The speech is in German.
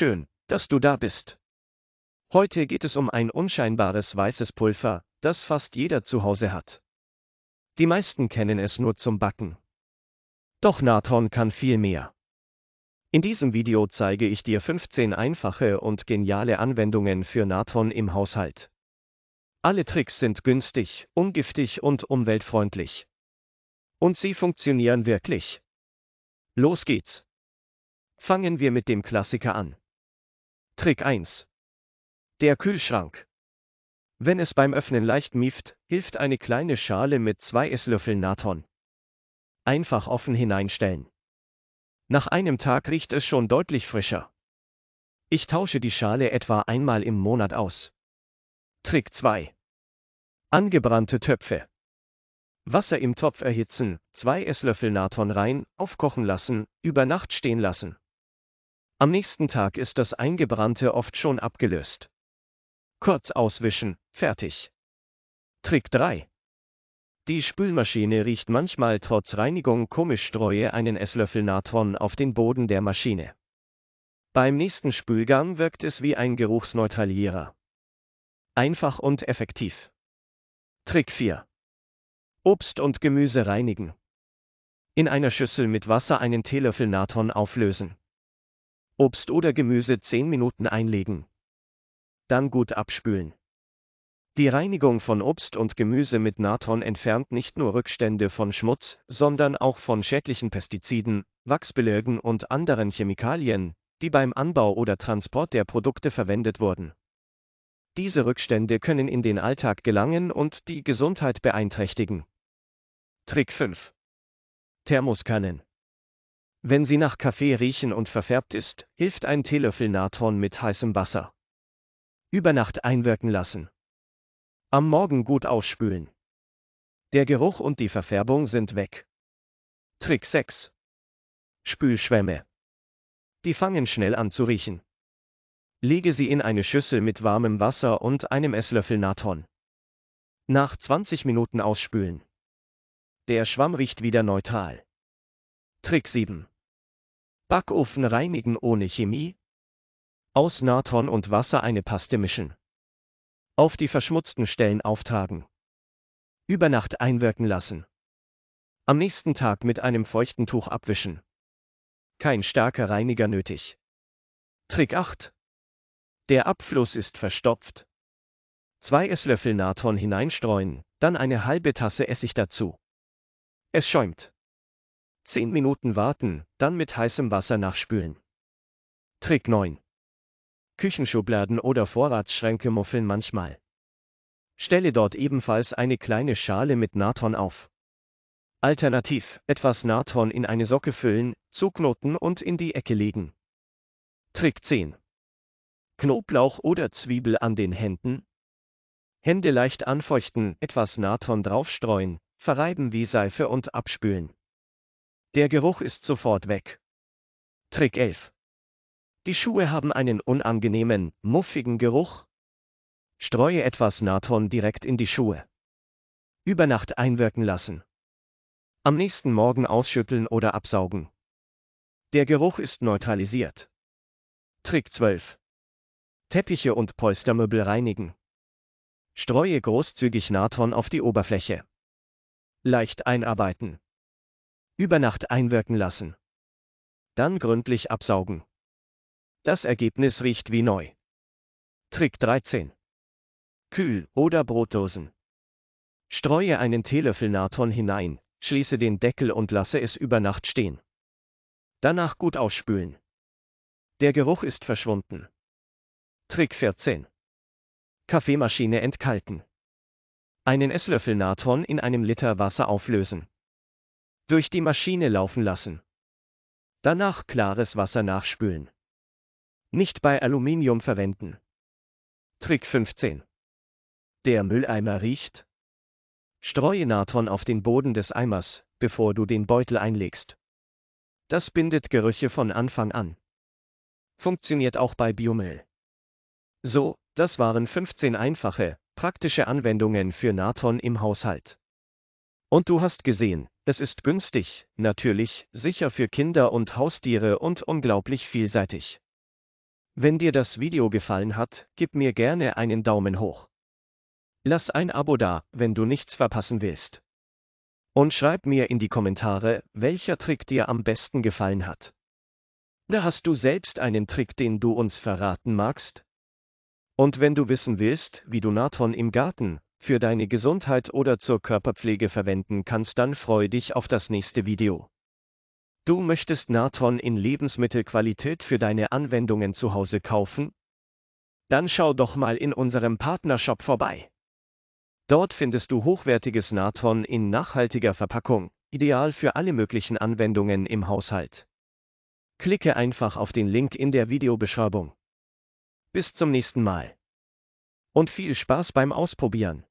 Schön, dass du da bist. Heute geht es um ein unscheinbares weißes Pulver, das fast jeder zu Hause hat. Die meisten kennen es nur zum Backen. Doch Natron kann viel mehr. In diesem Video zeige ich dir 15 einfache und geniale Anwendungen für Natron im Haushalt. Alle Tricks sind günstig, ungiftig und umweltfreundlich. Und sie funktionieren wirklich. Los geht's. Fangen wir mit dem Klassiker an. Trick 1. Der Kühlschrank. Wenn es beim Öffnen leicht mieft, hilft eine kleine Schale mit 2 Esslöffeln Natron. Einfach offen hineinstellen. Nach einem Tag riecht es schon deutlich frischer. Ich tausche die Schale etwa einmal im Monat aus. Trick 2. Angebrannte Töpfe. Wasser im Topf erhitzen, 2 Esslöffel Natron rein, aufkochen lassen, über Nacht stehen lassen. Am nächsten Tag ist das Eingebrannte oft schon abgelöst. Kurz auswischen, fertig. Trick 3. Die Spülmaschine riecht manchmal trotz Reinigung komisch, streue einen Esslöffel Natron auf den Boden der Maschine. Beim nächsten Spülgang wirkt es wie ein Geruchsneutralierer. Einfach und effektiv. Trick 4. Obst und Gemüse reinigen. In einer Schüssel mit Wasser einen Teelöffel Natron auflösen. Obst oder Gemüse 10 Minuten einlegen. Dann gut abspülen. Die Reinigung von Obst und Gemüse mit Natron entfernt nicht nur Rückstände von Schmutz, sondern auch von schädlichen Pestiziden, Wachsbelägen und anderen Chemikalien, die beim Anbau oder Transport der Produkte verwendet wurden. Diese Rückstände können in den Alltag gelangen und die Gesundheit beeinträchtigen. Trick 5. Thermoskannen. Wenn sie nach Kaffee riechen und verfärbt ist, hilft ein Teelöffel Natron mit heißem Wasser. Über Nacht einwirken lassen. Am Morgen gut ausspülen. Der Geruch und die Verfärbung sind weg. Trick 6. Spülschwämme. Die fangen schnell an zu riechen. Lege sie in eine Schüssel mit warmem Wasser und einem Esslöffel Natron. Nach 20 Minuten ausspülen. Der Schwamm riecht wieder neutral. Trick 7. Backofen reinigen ohne Chemie. Aus Natron und Wasser eine Paste mischen. Auf die verschmutzten Stellen auftragen. Über Nacht einwirken lassen. Am nächsten Tag mit einem feuchten Tuch abwischen. Kein starker Reiniger nötig. Trick 8. Der Abfluss ist verstopft. 2 Esslöffel Natron hineinstreuen, dann eine halbe Tasse Essig dazu. Es schäumt. 10 Minuten warten, dann mit heißem Wasser nachspülen. Trick 9. Küchenschubladen oder Vorratsschränke muffeln manchmal. Stelle dort ebenfalls eine kleine Schale mit Natron auf. Alternativ, etwas Natron in eine Socke füllen, zuknoten und in die Ecke legen. Trick 10. Knoblauch oder Zwiebel an den Händen. Hände leicht anfeuchten, etwas Natron draufstreuen, verreiben wie Seife und abspülen. Der Geruch ist sofort weg. Trick 11. Die Schuhe haben einen unangenehmen, muffigen Geruch. Streue etwas Natron direkt in die Schuhe. Über Nacht einwirken lassen. Am nächsten Morgen ausschütteln oder absaugen. Der Geruch ist neutralisiert. Trick 12. Teppiche und Polstermöbel reinigen. Streue großzügig Natron auf die Oberfläche. Leicht einarbeiten. Über Nacht einwirken lassen. Dann gründlich absaugen. Das Ergebnis riecht wie neu. Trick 13. Kühl- oder Brotdosen. Streue einen Teelöffel Natron hinein, schließe den Deckel und lasse es über Nacht stehen. Danach gut ausspülen. Der Geruch ist verschwunden. Trick 14. Kaffeemaschine entkalken. Einen Esslöffel Natron in einem Liter Wasser auflösen. Durch die Maschine laufen lassen. Danach klares Wasser nachspülen. Nicht bei Aluminium verwenden. Trick 15. Der Mülleimer riecht. Streue Natron auf den Boden des Eimers, bevor du den Beutel einlegst. Das bindet Gerüche von Anfang an. Funktioniert auch bei Biomüll. So, das waren 15 einfache, praktische Anwendungen für Natron im Haushalt. Und du hast gesehen, es ist günstig, natürlich, sicher für Kinder und Haustiere und unglaublich vielseitig. Wenn dir das Video gefallen hat, gib mir gerne einen Daumen hoch. Lass ein Abo da, wenn du nichts verpassen willst. Und schreib mir in die Kommentare, welcher Trick dir am besten gefallen hat. Da hast du selbst einen Trick, den du uns verraten magst? Und wenn du wissen willst, wie du Natron im Garten, für deine Gesundheit oder zur Körperpflege verwenden kannst, dann freu dich auf das nächste Video. Du möchtest Natron in Lebensmittelqualität für deine Anwendungen zu Hause kaufen? Dann schau doch mal in unserem Partnershop vorbei. Dort findest du hochwertiges Natron in nachhaltiger Verpackung, ideal für alle möglichen Anwendungen im Haushalt. Klicke einfach auf den Link in der Videobeschreibung. Bis zum nächsten Mal. Und viel Spaß beim Ausprobieren.